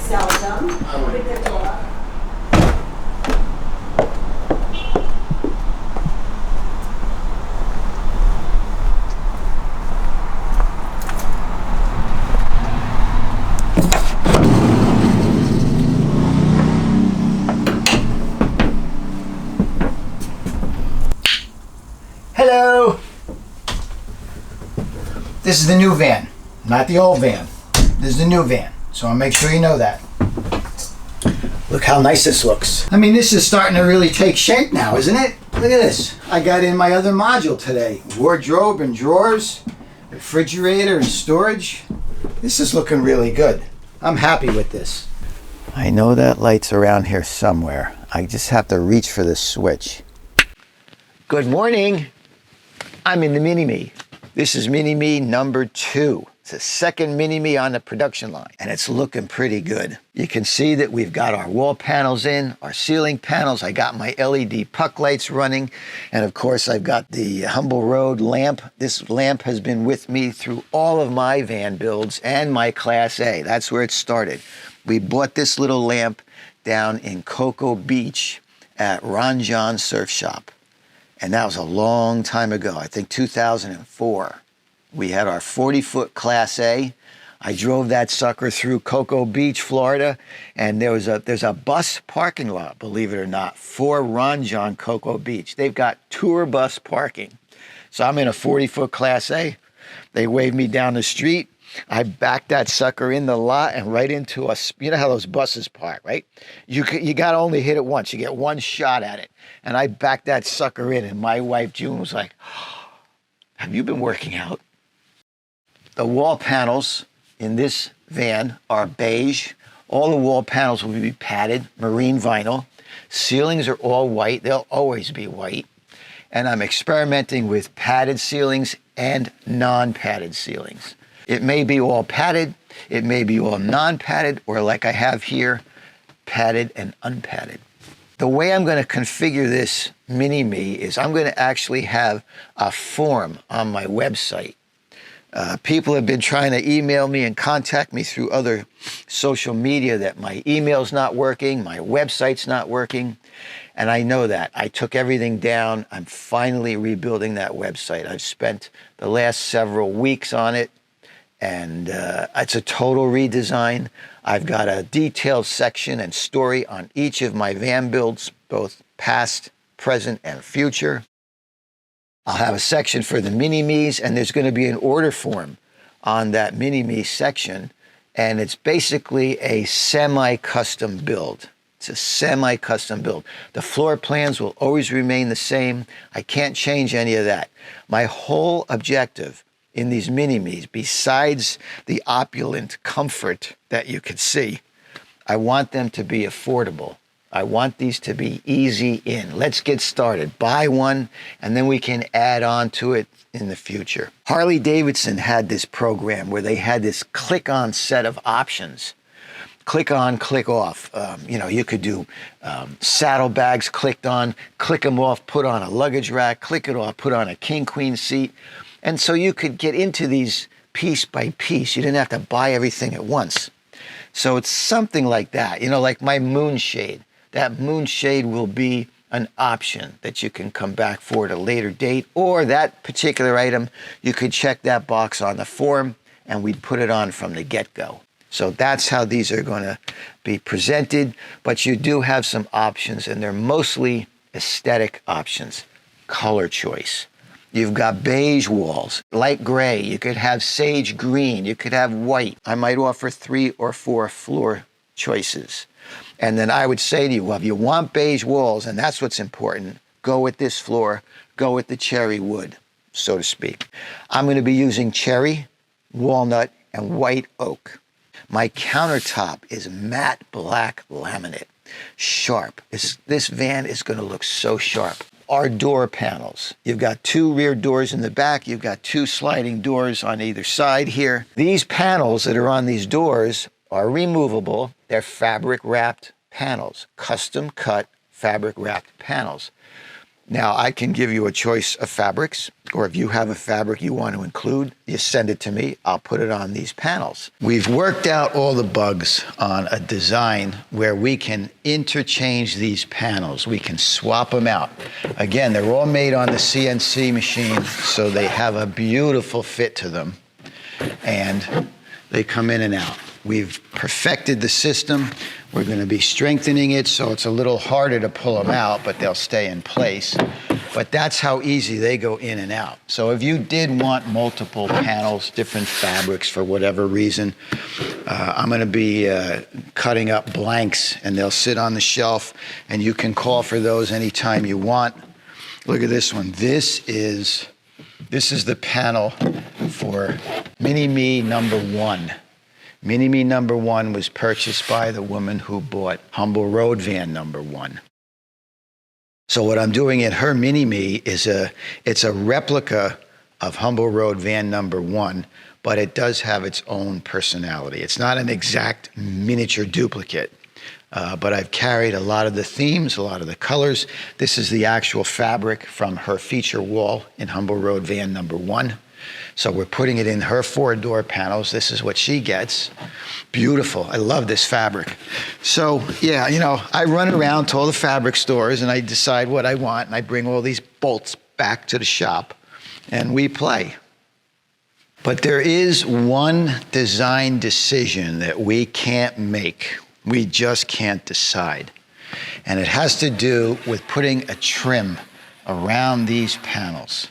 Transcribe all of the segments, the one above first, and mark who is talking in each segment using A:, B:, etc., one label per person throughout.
A: seldom with the dog.
B: Hello! This is the new van, not the old van. This is the new van, so I'll make sure you know that. Look how nice this looks. I mean, this is starting to really take shape now, isn't it? Look at this. I got in my other module today. Wardrobe and drawers, refrigerator and storage. This is looking really good. I'm happy with this. I know that light's around here somewhere. I just have to reach for the switch. Good morning. I'm in the Mini-Me. This is Mini-Me number 2. It's the second Mini-Me on the production line, and it's looking pretty good. You can see that we've got our wall panels in, our ceiling panels. I got my LED puck lights running, and of course I've got the Humble Road lamp. This lamp has been with me through all of my van builds and my Class A. That's where it started. We bought this little lamp down in Cocoa Beach at Ron John's Surf Shop. And that was a long time ago, I think 2004. We had our 40-foot Class A. I drove that sucker through Cocoa Beach, Florida, and there's a bus parking lot, believe it or not, for Ron John Cocoa Beach. They've got tour bus parking. So I'm in a 40-foot Class A. They waved me down the street. I backed that sucker in the lot and right into a, you know how those buses park, right? You got to only hit it once. You get one shot at it. And I backed that sucker in, and my wife, June, was like, have you been working out? The wall panels in this van are beige. All the wall panels will be padded, marine vinyl. Ceilings are all white. They'll always be white. And I'm experimenting with padded ceilings and non-padded ceilings. It may be all padded, it may be all non-padded, or like I have here, padded and unpadded. The way I'm going to configure this Mini-Me is I'm going to actually have a form on my website. People have been trying to email me and contact me through other social media that my email's not working, my website's not working, and I know that. I took everything down. I'm finally rebuilding that website. I've spent the last several weeks on it. And it's a total redesign. I've got a detailed section and story on each of my van builds, both past, present, and future. I'll have a section for the Mini-Me's, and there's going to be an order form on that Mini-Me section. And it's basically a semi-custom build. It's a semi-custom build. The floor plans will always remain the same. I can't change any of that. My whole objective in these Mini-Me's, besides the opulent comfort that you could see, I want them to be affordable. I want these to be easy in. Let's get started. Buy one, and then we can add on to it in the future. Harley Davidson had this program where they had this click-on set of options. Click on, click off. You could do saddlebags clicked on, click them off, put on a luggage rack, click it off, put on a king-queen seat. And so you could get into these piece by piece. You didn't have to buy everything at once. So it's something like that, like my moonshade. That moonshade will be an option that you can come back for at a later date, or that particular item, you could check that box on the form and we'd put it on from the get-go. So that's how these are going to be presented, but you do have some options, and they're mostly aesthetic options. Color choice. You've got beige walls, light gray. You could have sage green. You could have white. I might offer 3 or 4 floor choices. And then I would say to you, well, if you want beige walls, and that's what's important, go with this floor, go with the cherry wood, so to speak. I'm going to be using cherry, walnut, and white oak. My countertop is matte black laminate, sharp. This van is going to look so sharp. Our door panels. You've got 2 rear doors in the back. You've got 2 sliding doors on either side here. These panels that are on these doors are removable. They're fabric wrapped panels, custom cut fabric wrapped panels. Now, I can give you a choice of fabrics, or if you have a fabric you want to include, you send it to me. I'll put it on these panels. We've worked out all the bugs on a design where we can interchange these panels. We can swap them out. Again, they're all made on the CNC machine, so they have a beautiful fit to them, and they come in and out. We've perfected the system. We're going to be strengthening it so it's a little harder to pull them out, but they'll stay in place. But that's how easy they go in and out. So if you did want multiple panels, different fabrics for whatever reason, I'm going to be cutting up blanks, and they'll sit on the shelf, and you can call for those anytime you want. Look at this one. This is the panel for Mini-Me #1. Mini-Me #1 was purchased by the woman who bought Humble Road Van #1. So what I'm doing in her Mini-Me is it's a replica of Humble Road Van #1, but it does have its own personality. It's not an exact miniature duplicate, but I've carried a lot of the themes, a lot of the colors. This is the actual fabric from her feature wall in Humble Road Van #1. So we're putting it in her 4-door panels. This is what she gets. Beautiful. I love this fabric. So yeah, you know, I run around to all the fabric stores and I decide what I want, and I bring all these bolts back to the shop and we play. But there is one design decision that we can't make. We just can't decide. And it has to do with putting a trim around these panels.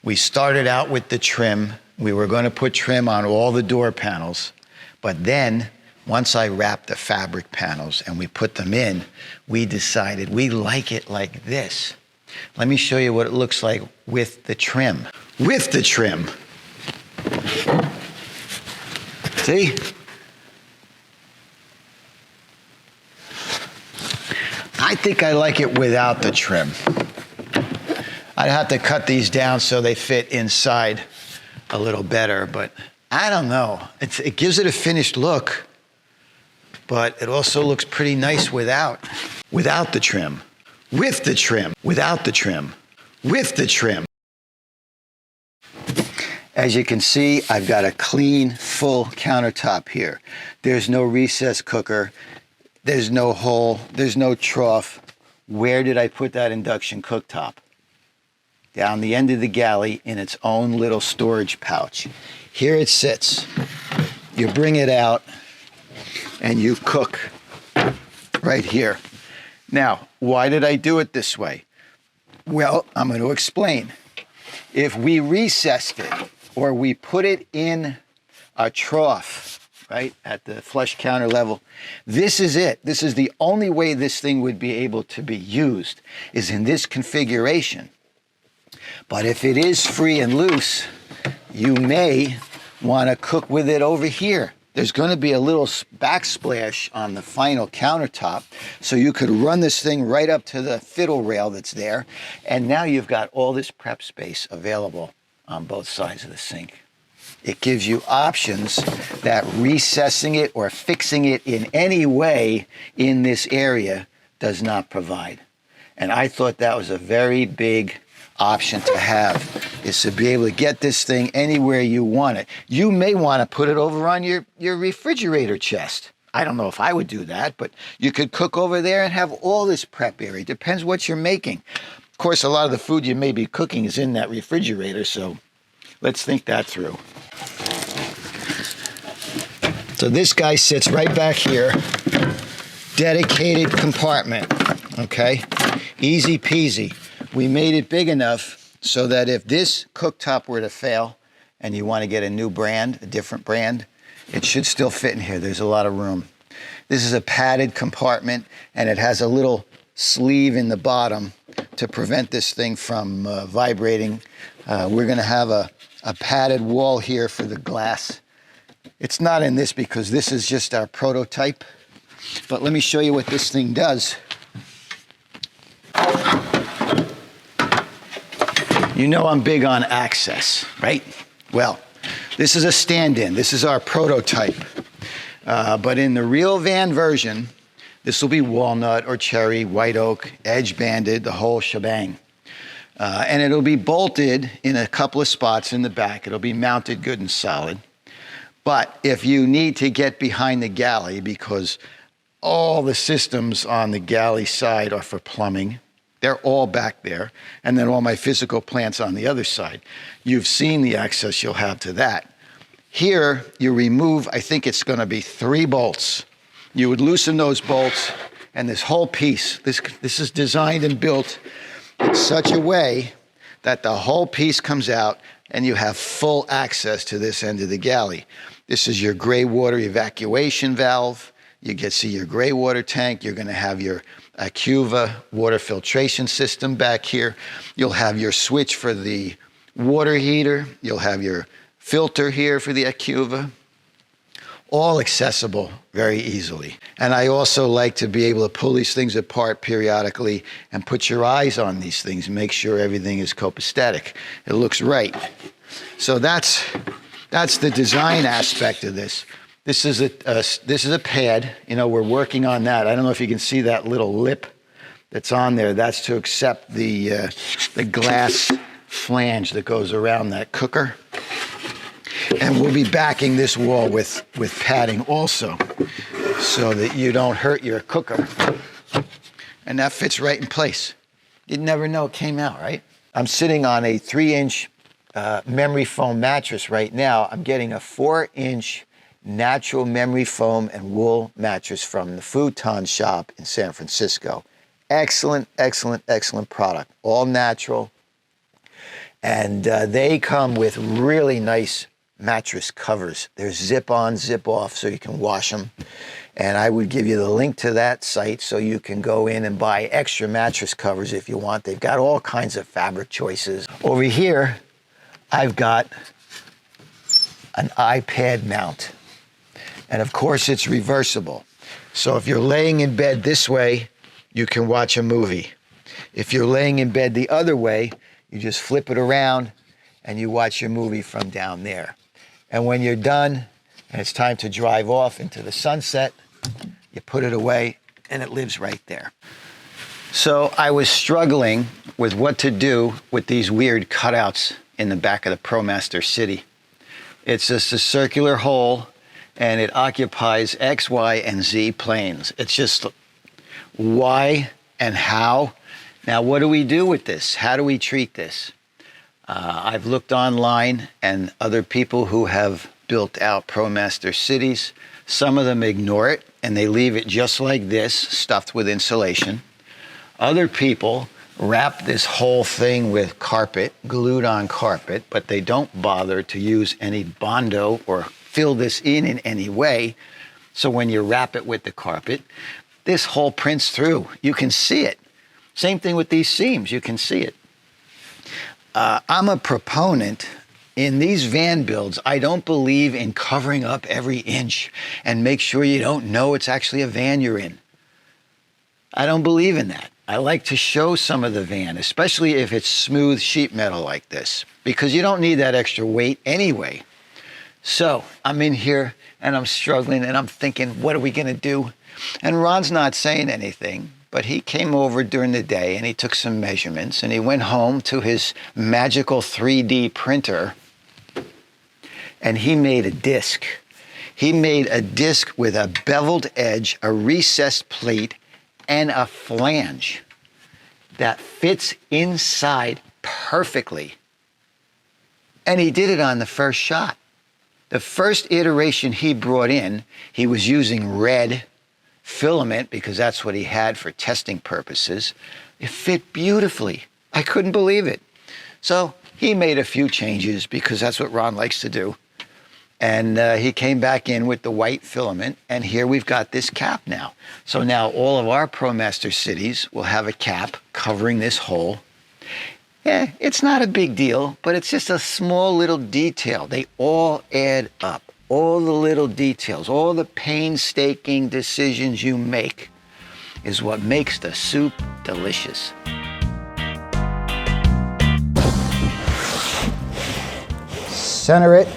B: We started out with the trim. We were going to put trim on all the door panels, but then once I wrapped the fabric panels and we put them in, we decided we like it like this. Let me show you what it looks like with the trim. With the trim. See? I think I like it without the trim. I'd have to cut these down so they fit inside a little better, but I don't know. It gives it a finished look, but it also looks pretty nice without the trim. With the trim, without the trim, with the trim. As you can see, I've got a clean, full countertop here. There's no recessed cooker. There's no hole. There's no trough. Where did I put that induction cooktop? Down the end of the galley in its own little storage pouch. Here it sits. You bring it out and you cook right here. Now, why did I do it this way? Well, I'm going to explain. If we recessed it or we put it in a trough, right, at the flush counter level, this is it. This is the only way this thing would be able to be used, is in this configuration. But if it is free and loose, you may want to cook with it over here. There's going to be a little backsplash on the final countertop, so you could run this thing right up to the fiddle rail that's there, and now you've got all this prep space available on both sides of the sink. It gives you options that recessing it or fixing it in any way in this area does not provide. And I thought that was a very big option to have, is to be able to get this thing anywhere you want it. You may want to put it over on your refrigerator chest. I don't know if I would do that, but you could cook over there and have all this prep area. Depends what you're making. Of course, a lot of the food you may be cooking is in that refrigerator, so let's think that through. So this guy sits right back here. Dedicated compartment, okay? Easy peasy. We made it big enough so that if this cooktop were to fail and you want to get a new brand, a different brand, it should still fit in here. There's a lot of room. This is a padded compartment, and it has a little sleeve in the bottom to prevent this thing from vibrating. We're going to have a padded wall here for the glass. It's not in this because this is just our prototype, but let me show you what this thing does. You know I'm big on access, right? Well, this is a stand-in. This is our prototype. But in the real van version, this will be walnut or cherry, white oak, edge banded, the whole shebang. And it'll be bolted in a couple of spots in the back. It'll be mounted good and solid. But if you need to get behind the galley, because all the systems on the galley side are for plumbing, they're all back there, and then all my physical plants on the other side. You've seen the access you'll have to that. Here, you remove, I think it's going to be 3 bolts. You would loosen those bolts, and this whole piece, this is designed and built in such a way that the whole piece comes out, and you have full access to this end of the galley. This is your gray water evacuation valve. You get to see your gray water tank. You're going to have your Acuva water filtration system back here. You'll have your switch for the water heater. You'll have your filter here for the Acuva. All accessible very easily. And I also like to be able to pull these things apart periodically and put your eyes on these things and make sure everything is copacetic. It looks right. So that's the design aspect of this. This is a pad. You know, we're working on that. I don't know if you can see that little lip that's on there. That's to accept the glass flange that goes around that cooker. And we'll be backing this wall with padding also, so that you don't hurt your cooker. And that fits right in place. You'd never know it came out, right? I'm sitting on a 3-inch memory foam mattress right now. I'm getting a 4-inch natural memory foam and wool mattress from the futon shop in San Francisco. Excellent, excellent, excellent product. All natural. And they come with really nice mattress covers. They're zip on, zip off, so you can wash them. And I would give you the link to that site so you can go in and buy extra mattress covers if you want. They've got all kinds of fabric choices. Over here, I've got an iPad mount. And of course, it's reversible. So if you're laying in bed this way, you can watch a movie. If you're laying in bed the other way, you just flip it around and you watch your movie from down there. And when you're done and it's time to drive off into the sunset, you put it away and it lives right there. So I was struggling with what to do with these weird cutouts in the back of the ProMaster City. It's just a circular hole, and it occupies X, Y, and Z planes. It's just why and how. Now, what do we do with this? How do we treat this? I've looked online, and other people who have built out ProMaster cities, some of them ignore it, and they leave it just like this, stuffed with insulation. Other people wrap this whole thing with carpet, glued on carpet, but they don't bother to use any Bondo or fill this in any way. So when you wrap it with the carpet, this hole prints through. You can see it. Same thing with these seams. You can see it. I'm a proponent in these van builds. I don't believe in covering up every inch and make sure you don't know it's actually a van you're in. I don't believe in that. I like to show some of the van, especially if it's smooth sheet metal like this, because you don't need that extra weight anyway. So I'm in here and I'm struggling and I'm thinking, what are we going to do? And Ron's not saying anything, but he came over during the day and he took some measurements and he went home to his magical 3D printer and he made a disc. He made a disc with a beveled edge, a recessed plate, and a flange that fits inside perfectly. And he did it on the first shot. The first iteration he brought in, he was using red filament because that's what he had for testing purposes. It fit beautifully. I couldn't believe it. So he made a few changes because that's what Ron likes to do. And he came back in with the white filament, and here we've got this cap now. So now all of our ProMaster cities will have a cap covering this hole. Yeah, it's not a big deal, but it's just a small little detail. They all add up. All the little details, all the painstaking decisions you make is what makes the soup delicious. Center it.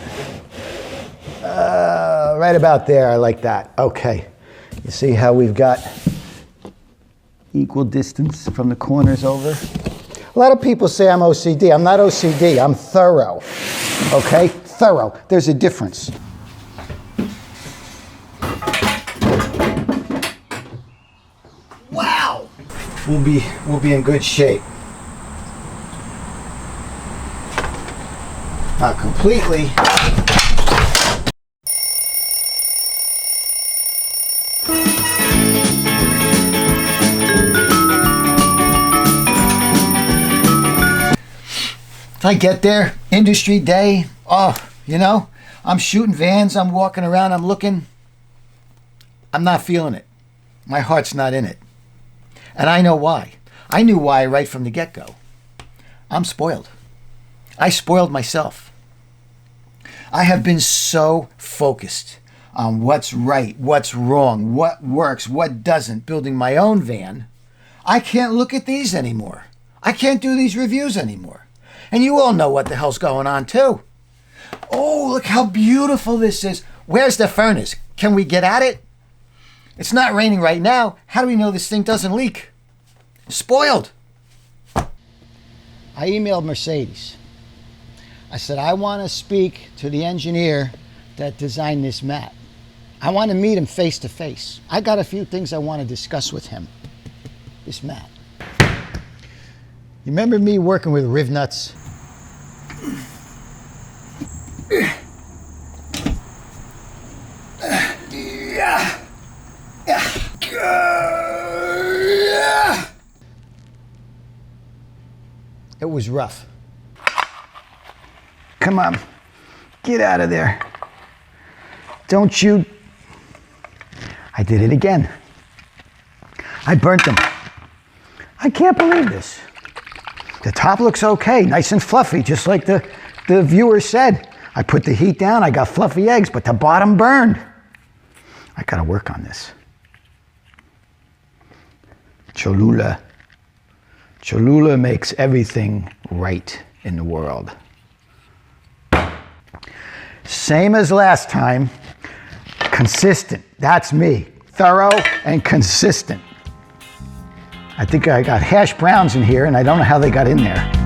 B: Right about there, I like that. Okay, you see how we've got equal distance from the corners over? A lot of people say I'm OCD. I'm not OCD, I'm thorough. Okay? Thorough. There's a difference. Wow! We'll be in good shape. Not completely. If I get there, industry day, oh, you know, I'm shooting vans, I'm walking around, I'm looking. I'm not feeling it. My heart's not in it. And I know why. I knew why right from the get-go. I'm spoiled. I spoiled myself. I have been so focused on what's right, what's wrong, what works, what doesn't, building my own van. I can't look at these anymore. I can't do these reviews anymore. And you all know what the hell's going on too. Oh, look how beautiful this is. Where's the furnace? Can we get at it? It's not raining right now. How do we know this thing doesn't leak? Spoiled. I emailed Mercedes. I said, I want to speak to the engineer that designed this mat. I want to meet him face to face. I got a few things I want to discuss with him. This mat. You remember me working with riv nuts? It was rough. Come on, get out of there. Don't you... I did it again. I burnt them. I can't believe this. The top looks okay, nice and fluffy, just like the viewer said. I put the heat down, I got fluffy eggs, but the bottom burned. I gotta work on this. Cholula. Cholula makes everything right in the world. Same as last time, consistent. That's me, thorough and consistent. I think I got hash browns in here and I don't know how they got in there.